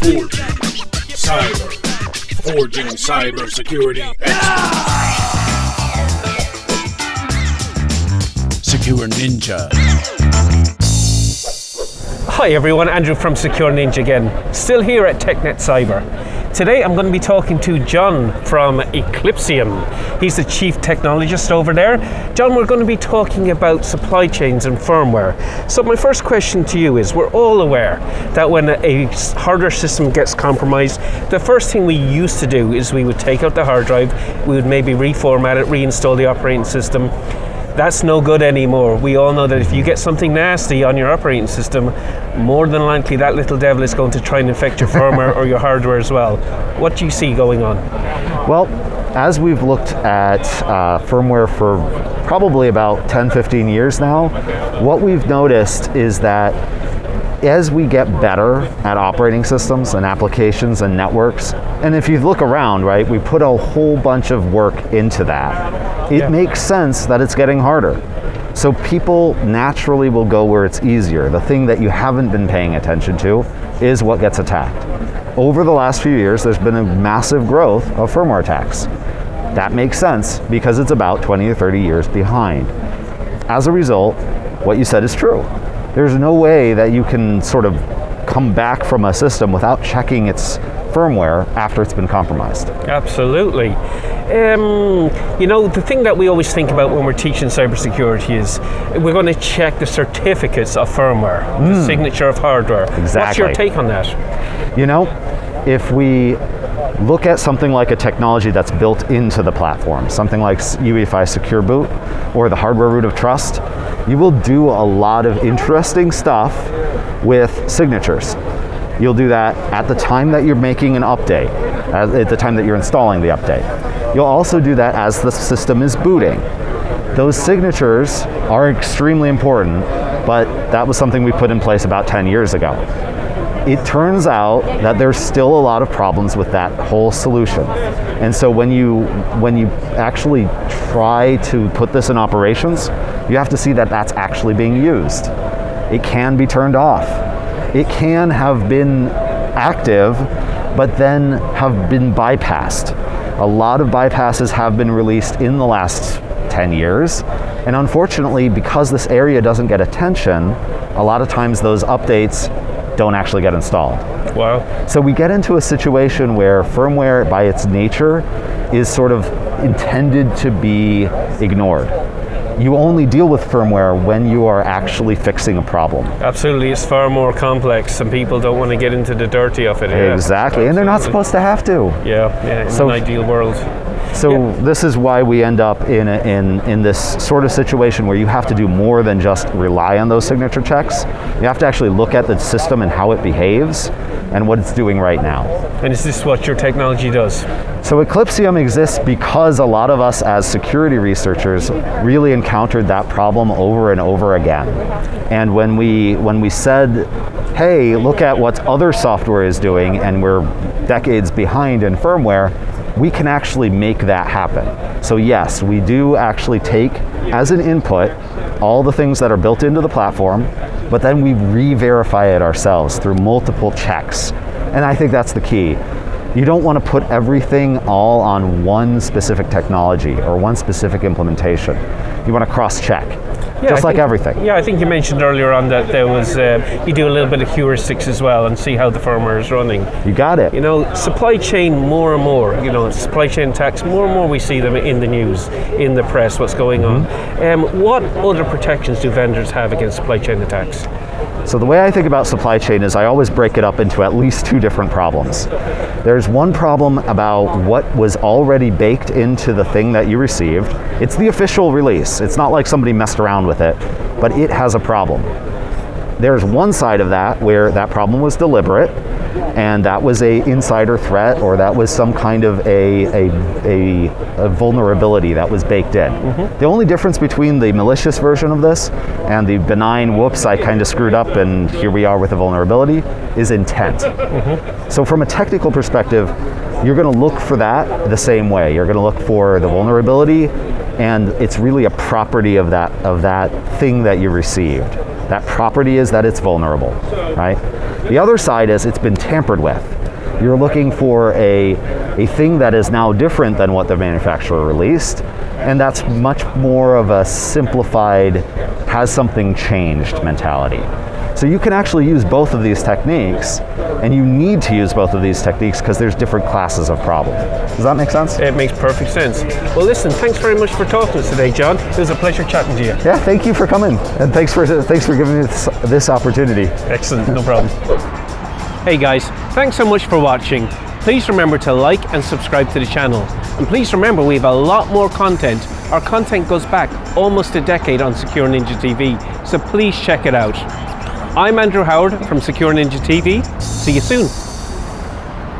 Forging cybersecurity experts. SecureNinja. Hi everyone, Andrew from SecureNinja again. Still here at TechNet Cyber. Today I'm going to be talking to John from Eclypsium. He's the chief technologist over there. John, we're going to be talking about supply chains and firmware. So my first question to you is, we're all aware that when a hardware system gets compromised, the first thing we used to do is we would take out the hard drive, we would maybe reformat it, reinstall the operating system. That's no good anymore. We all know that if you get something nasty on your operating system, more than likely that little devil is going to try and infect your firmware or your hardware as well. What do you see going on? Well, as we've looked at firmware for probably about 10-15 years now, what we've noticed is that as we get better at operating systems and applications and networks, and if you look around, right, we put a whole bunch of work into that. It makes sense that it's getting harder. So people naturally will go where it's easier. The thing that you haven't been paying attention to is what gets attacked. Over the last few years, there's been a massive growth of firmware attacks. That makes sense because it's about 20 or 30 years behind. As a result, what you said is true. There's no way that you can sort of come back from a system without checking its firmware after it's been compromised. Absolutely. You know, the thing that we always think about when we're teaching cybersecurity is we're going to check the certificates of firmware, the signature of hardware. Exactly. What's your take on that? You know, if we look at something like a technology that's built into the platform, something like UEFI Secure Boot or the hardware root of trust, you will do a lot of interesting stuff with signatures. You'll do that at the time that you're making an update, at the time that you're installing the update. You'll also do that as the system is booting. Those signatures are extremely important, but that was something we put in place about 10 years ago. It turns out that there's still a lot of problems with that whole solution. And so when you actually try to put this in operations, you have to see that that's actually being used. It can be turned off. It can have been active, but then have been bypassed. A lot of bypasses have been released in the last 10 years. And unfortunately, because this area doesn't get attention, a lot of times those updates don't actually get installed. Wow. So we get into a situation where firmware, by its nature, is sort of intended to be ignored. You only deal with firmware when you are actually fixing a problem. Absolutely, it's far more complex and people don't want to get into the dirty of it. Exactly, and they're not supposed to have to. Yeah, in an ideal world. So this is why we end up in this sort of situation where you have to do more than just rely on those signature checks. You have to actually look at the system and how it behaves and what it's doing right now. And is this what your technology does? So Eclypsium exists because a lot of us as security researchers really encountered that problem over and over again. And when we said, hey, look at what other software is doing and we're decades behind in firmware, we can actually make that happen. So yes, we do actually take as an input all the things that are built into the platform, but then we re-verify it ourselves through multiple checks. And I think that's the key. You don't want to put everything all on one specific technology or one specific implementation. You want to cross-check, just like everything. Yeah, I think you mentioned earlier on that there was, you do a little bit of heuristics as well and see how the firmware is running. You got it. You know, supply chain more and more, you know, supply chain attacks, more and more we see them in the news, in the press, what's going on. What other protections do vendors have against supply chain attacks? So the way I think about supply chain is I always break it up into at least two different problems. There's one problem about what was already baked into the thing that you received. It's the official release. It's not like somebody messed around with it, but it has a problem. There's one side of that where that problem was deliberate, and that was a insider threat, or that was some kind of a vulnerability that was baked in. The only difference between the malicious version of this and the benign, whoops, I kind of screwed up and here we are with a vulnerability, is intent. So from a technical perspective, you're going to look for that the same way. You're going to look for the vulnerability, and it's really a property of that thing that you received. That property is that it's vulnerable, right? The other side is it's been tampered with. You're looking for a thing that is now different than what the manufacturer released, and that's much more of a simplified, has something changed mentality. So you can actually use both of these techniques, and you need to use both of these techniques because there's different classes of problem. Does that make sense? It makes perfect sense. Well, listen, thanks very much for talking to us today, John. It was a pleasure chatting to you. Yeah, thank you for coming, and thanks for giving me this opportunity. Excellent, no problem. Hey guys, thanks so much for watching. Please remember to like and subscribe to the channel. And please remember we have a lot more content. Our content goes back almost a decade on SecureNinjaTV, so please check it out. I'm Andrew Howard from SecureNinjaTV. See you soon.